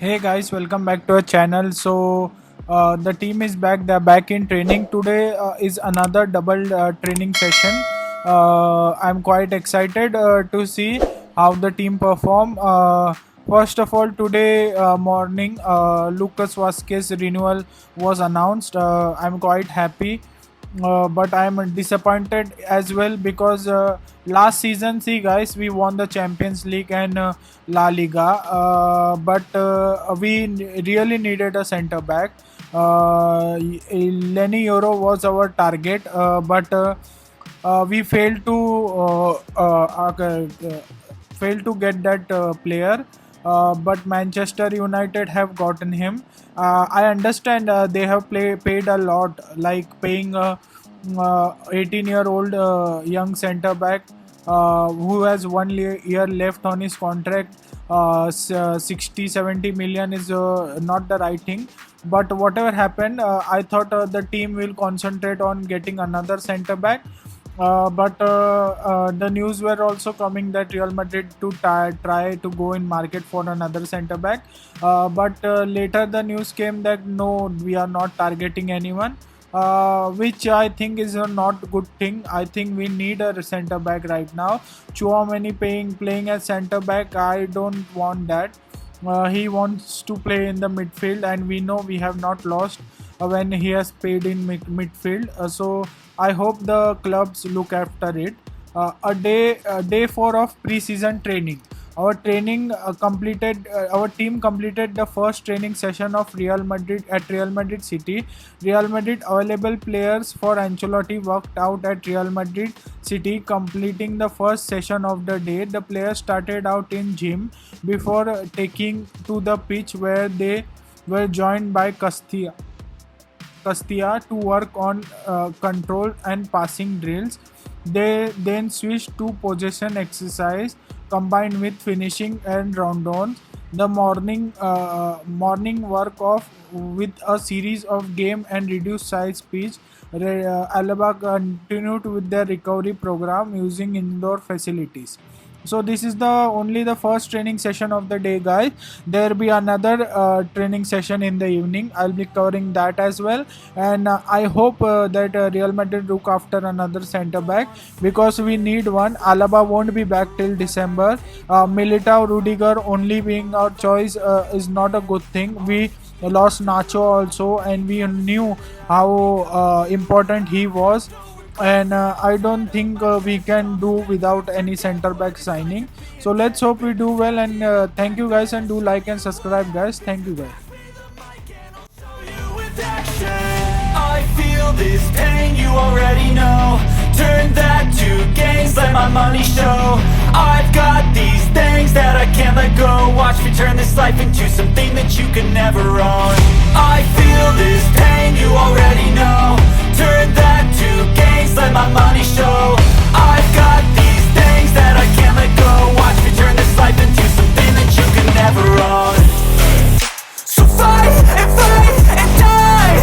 Hey guys, welcome back to our channel. The team is back. They're back in training. Today is another double training session. I'm quite excited to see how the team perform. First of all, today morning, Lucas Vasquez renewal was announced. I'm quite happy, but I'm disappointed as well because last season, see guys, we won the Champions League and La Liga, but we really needed a centre back. Lenny Euro was our target, but we failed to get that player. But Manchester United have gotten him. I understand they have paid a lot, like paying a 18-year-old young centre back who has 1 year left on his contract. 60-70 million is not the right thing. But whatever happened, I thought the team will concentrate on getting another centre back. But the news were also coming that Real Madrid to try to go in market for another centre back. But later the news came that no, we are not targeting anyone, which I think is a not good thing. I think we need a centre back right now. Chouameni playing as centre back, I don't want that. He wants to play in the midfield, and we know we have not lost when he has played in midfield. So I hope the clubs look after it. Day 4 of pre-season training. Our team completed the first training session of Real Madrid at Real Madrid City. Real Madrid available players for Ancelotti worked out at Real Madrid City, completing the first session of the day. The players started out in gym before taking to the pitch, where they were joined by Castilla to work on control and passing drills. They then switched to possession exercise combined with finishing and round-ons. The morning work off with a series of game and reduced size pitch. Alaba continued with their recovery program using indoor facilities. So this is the first training session of the day, guys. There will be another training session in the evening. I'll be covering that as well, and I hope that Real Madrid look after another centre back because we need one. Alaba won't be back till December. Militao, Rudiger only being our choice is not a good thing. We lost Nacho also, and we knew how important he was, and I don't think we can do without any center back signing. So let's hope we do well, and thank you guys, and do like and subscribe guys. Thank you guys. I feel this pain, you already know. Turn that to gains, let my money show. I've got these things that I can't let go. Watch me turn this life into something that you can never own. I feel this pain, you already know. Turn that to gains, let my money show. I've got these things that I can't let go. Watch me turn this life into something that you can never own. So fight and die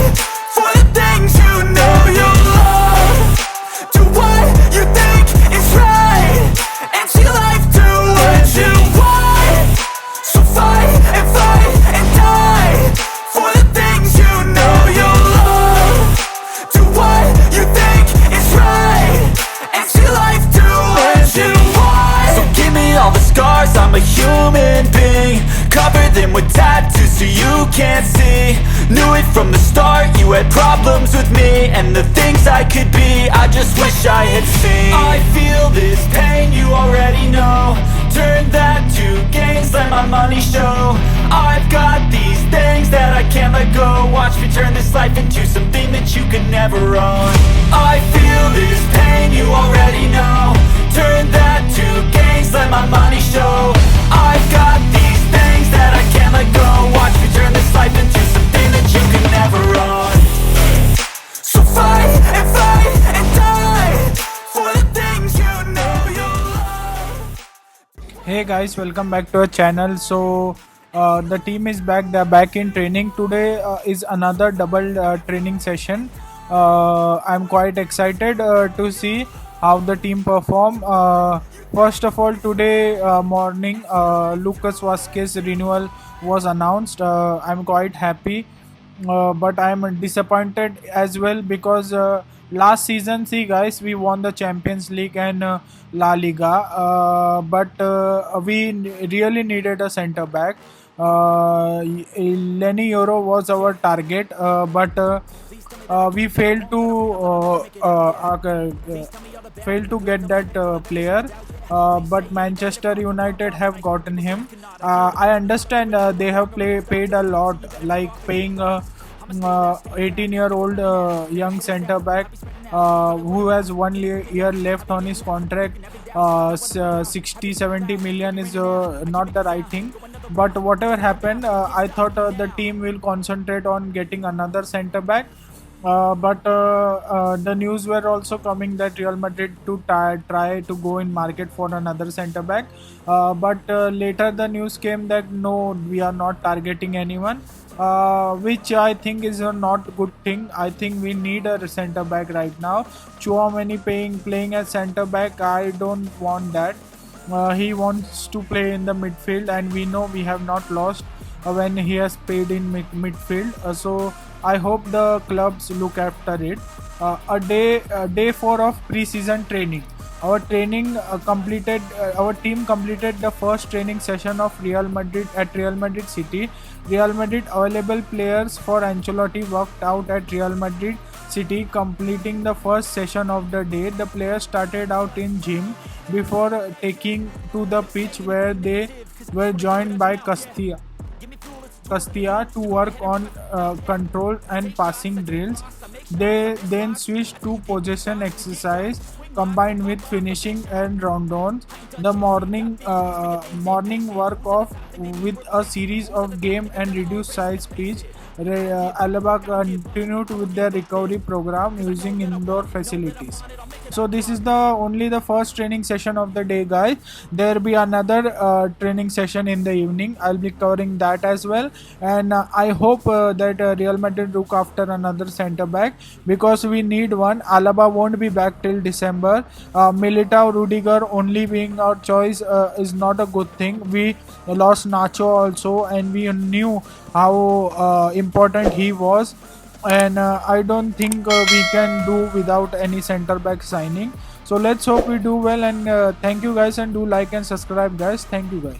for the things you know you love. Do what you think is right, and see life do what you want. So fight and die for the things you know you love. Do what you think is right, and see life do what you want. So give me all the scars, I'm a human being. Cover them with tattoos so you can't see. Knew it from the start, you had problems with me and the things I could be, I just wish I had seen. I feel this pain, you already know. Turn that to gains, let my money show. I've got these things that I can't let go. Watch me turn this life into something that you could never own. I feel this pain, you already know. Turn that to gains, let my money show. I've got these things that I can't let go. Watch me turn this life into something that you can never own. So fight and die for the things you know you love. Hey guys, welcome back to our channel. The team is back. They're back in training. Today is another double training session. I'm quite excited to see how the team perform. First of all, today morning, Lucas Vasquez renewal was announced. I'm quite happy, but I'm disappointed as well because last season, see guys, we won the Champions League and La Liga, but really needed a centre back. Lenny Euro was our target, but we failed to failed to get that player. But Manchester United have gotten him. I understand they have paid a lot, like paying a 18-year-old young centre back who has 1 year left on his contract. 60 70 million is not the right thing, but whatever happened, I thought the team will concentrate on getting another centre back. But the news were also coming that Real Madrid to try to go in market for another centre back. But later the news came that no, we are not targeting anyone, which I think is a not good thing. I think we need a centre back right now. Chouameni playing as centre back, I don't want that. He wants to play in the midfield, and we know we have not lost when he has played in midfield. So I hope the clubs look after it. Day 4 of pre-season training. Our team completed the first training session of Real Madrid at Real Madrid City. Real Madrid available players for Ancelotti worked out at Real Madrid City, completing the first session of the day. The players started out in gym before taking to the pitch, where they were joined by Castilla to work on control and passing drills. They then switched to possession exercise combined with finishing and round-ons. The morning work off with a series of game and reduced size pitch. Alaba continued with their recovery program using indoor facilities. So this is the first training session of the day, guys. There will be another training session in the evening. I'll be covering that as well, and I hope that Real Madrid look after another centre back because we need one. Alaba won't be back till December. Militao, Rudiger only being our choice is not a good thing. We lost Nacho also, and we knew how important he was, and I don't think we can do without any centre back signing. So let's hope we do well, and thank you guys, and do like and subscribe guys. Thank you guys.